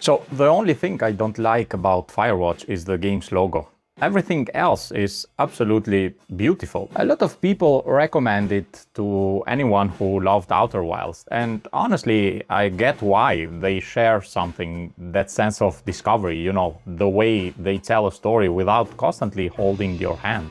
So the only thing I don't like about Firewatch is the game's logo. Everything else is absolutely beautiful. A lot of people recommend it to anyone who loved Outer Wilds, and honestly, I get why. They share something, that sense of discovery, the way they tell a story without constantly holding your hand.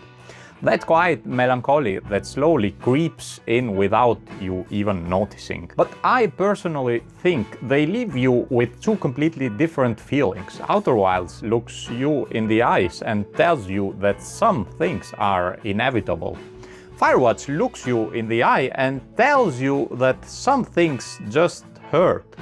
That quiet melancholy that slowly creeps in without you even noticing. But I personally think they leave you with two completely different feelings. Outer Wilds looks you in the eyes and tells you that some things are inevitable. Firewatch looks you in the eye and tells you that some things just hurt.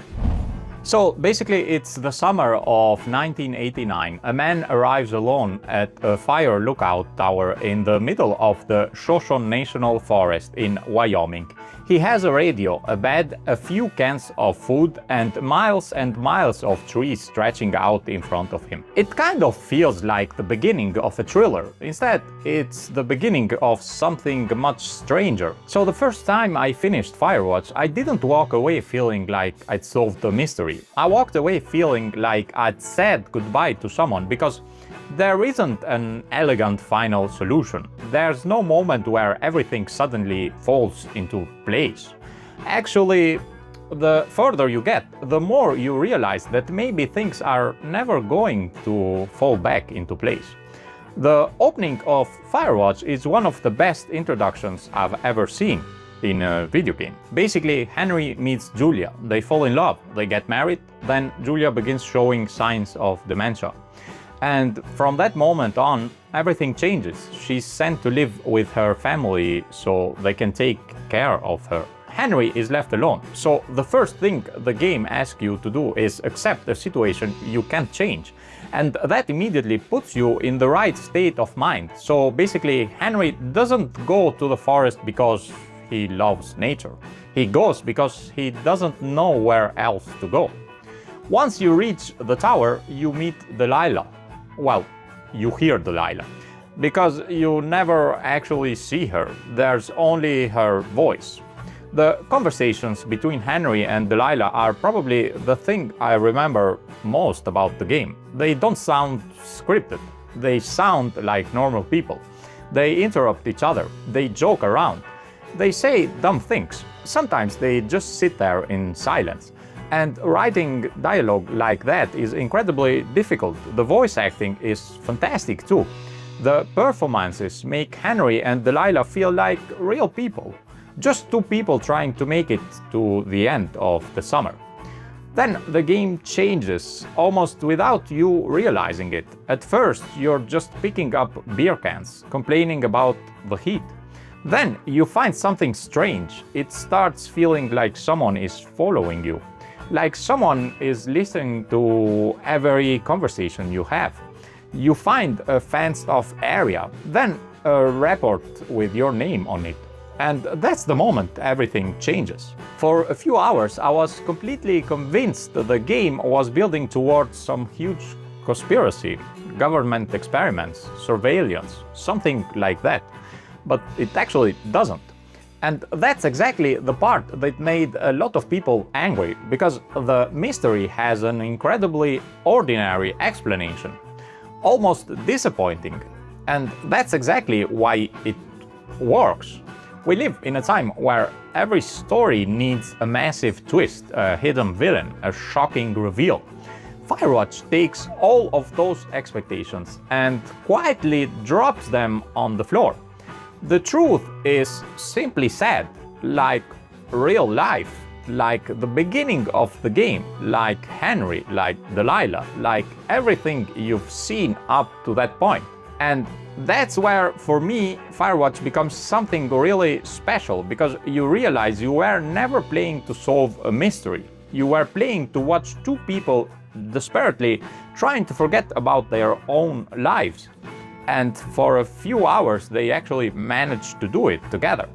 So basically, it's the summer of 1989. A man arrives alone at a fire lookout tower in the middle of the Shoshone National Forest in Wyoming. He has a radio, a bed, a few cans of food, and miles of trees stretching out in front of him. It kind of feels like the beginning of a thriller. Instead, it's the beginning of something much stranger. So the first time I finished Firewatch, I didn't walk away feeling like I'd solved the mystery. I walked away feeling like I'd said goodbye to someone, because there isn't an elegant final solution. There's no moment where everything suddenly falls into place. Actually, the further you get, the more you realize that maybe things are never going to fall back into place. The opening of Firewatch is one of the best introductions I've ever seen in a video game. Basically, Henry meets Julia, they fall in love, they get married, then Julia begins showing signs of dementia. And from that moment on, everything changes. She's sent to live with her family so they can take care of her. Henry is left alone. So the first thing the game asks you to do is accept a situation you can't change. And that immediately puts you in the right state of mind. So basically, Henry doesn't go to the forest because he loves nature. He goes because he doesn't know where else to go. Once you reach the tower, you meet Delilah. Well, you hear Delilah, because you never actually see her. There's only her voice. The conversations between Henry and Delilah are probably the thing I remember most about the game. They don't sound scripted. They sound like normal people. They interrupt each other. They joke around. They say dumb things. Sometimes they just sit there in silence. And writing dialogue like that is incredibly difficult. The voice acting is fantastic too. The performances make Henry and Delilah feel like real people. Just two people trying to make it to the end of the summer. Then the game changes, almost without you realizing it. At first, you're just picking up beer cans, complaining about the heat. Then you find something strange. It starts feeling like someone is following you. Like someone is listening to every conversation you have. You find a fenced-off area, then a report with your name on it. And that's the moment everything changes. For a few hours, I was completely convinced that the game was building towards some huge conspiracy, government experiments, surveillance, something like that. But it actually doesn't. And that's exactly the part that made a lot of people angry, because the mystery has an incredibly ordinary explanation, almost disappointing. And that's exactly why it works. We live in a time where every story needs a massive twist, a hidden villain, a shocking reveal. Firewatch takes all of those expectations and quietly drops them on the floor. The truth is simply sad, like real life, like the beginning of the game, like Henry, like Delilah, like everything you've seen up to that point. And that's where, for me, Firewatch becomes something really special, because you realize you were never playing to solve a mystery. You were playing to watch two people desperately trying to forget about their own lives. And for a few hours, they actually managed to do it together,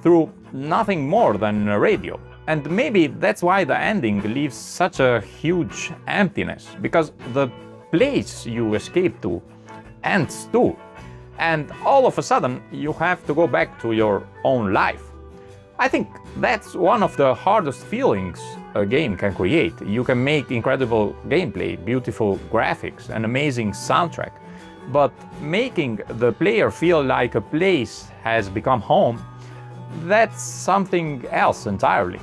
through nothing more than a radio. And maybe that's why the ending leaves such a huge emptiness, because the place you escape to ends too. And all of a sudden, you have to go back to your own life. I think that's one of the hardest feelings a game can create. You can make incredible gameplay, beautiful graphics, an amazing soundtrack, but making the player feel like a place has become home, that's something else entirely.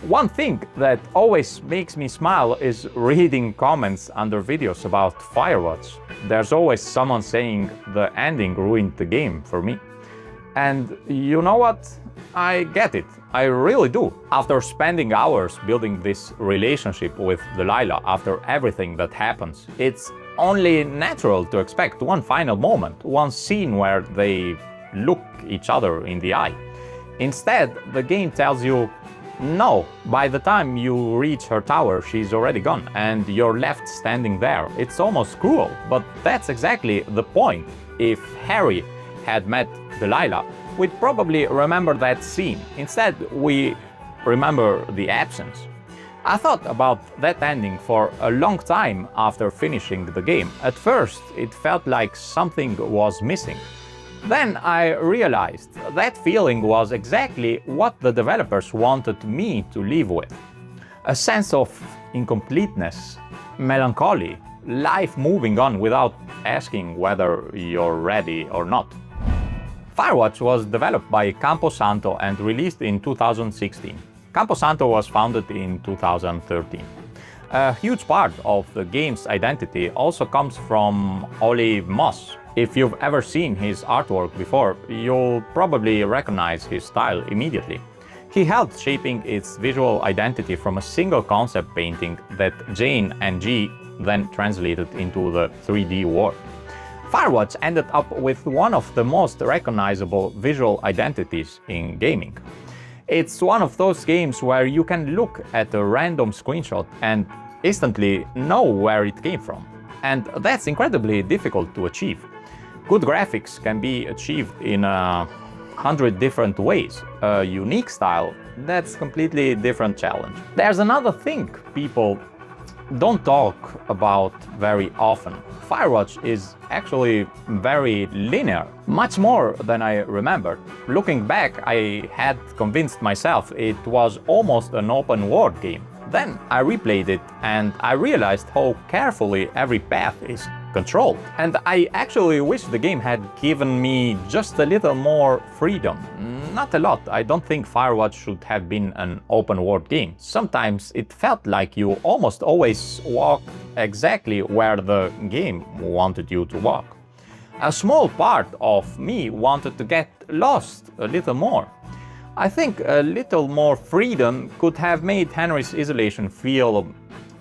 One thing that always makes me smile is reading comments under videos about Firewatch. There's always someone saying the ending ruined the game for me. And you know what? I get it. I really do. After spending hours building this relationship with Delilah after everything that happens, it's only natural to expect one final moment, one scene where they look each other in the eye. Instead, the game tells you, no, by the time you reach her tower, she's already gone, and you're left standing there. It's almost cruel, but that's exactly the point. If Harry had met Delilah, we'd probably remember that scene. Instead, we remember the absence. I thought about that ending for a long time after finishing the game. At first, it felt like something was missing. Then I realized that feeling was exactly what the developers wanted me to live with. A sense of incompleteness, melancholy, life moving on without asking whether you're ready or not. Firewatch was developed by Camposanto and released in 2016. Camposanto was founded in 2013. A huge part of the game's identity also comes from Oli Moss. If you've ever seen his artwork before, you'll probably recognize his style immediately. He helped shaping its visual identity from a single concept painting that Jane and G then translated into the 3D world. Firewatch ended up with one of the most recognizable visual identities in gaming. It's one of those games where you can look at a random screenshot and instantly know where it came from. And that's incredibly difficult to achieve. Good graphics can be achieved in 100 different ways. A unique style, that's a completely different challenge. There's another thing people don't talk about very often. Firewatch is actually very linear, much more than I remembered. Looking back, I had convinced myself it was almost an open world game. Then I replayed it and I realized how carefully every path is controlled. And I actually wish the game had given me just a little more freedom. Not a lot. I don't think Firewatch should have been an open world game. Sometimes it felt like you almost always walked exactly where the game wanted you to walk. A small part of me wanted to get lost a little more. I think a little more freedom could have made Henry's isolation feel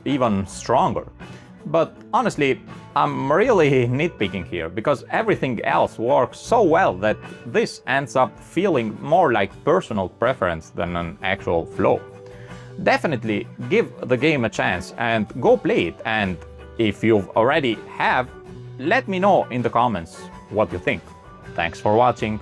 even stronger. But honestly, I'm really nitpicking here, because everything else works so well that this ends up feeling more like personal preference than an actual flaw. Definitely give the game a chance and go play it, and if you've already have, let me know in the comments what you think. Thanks for watching.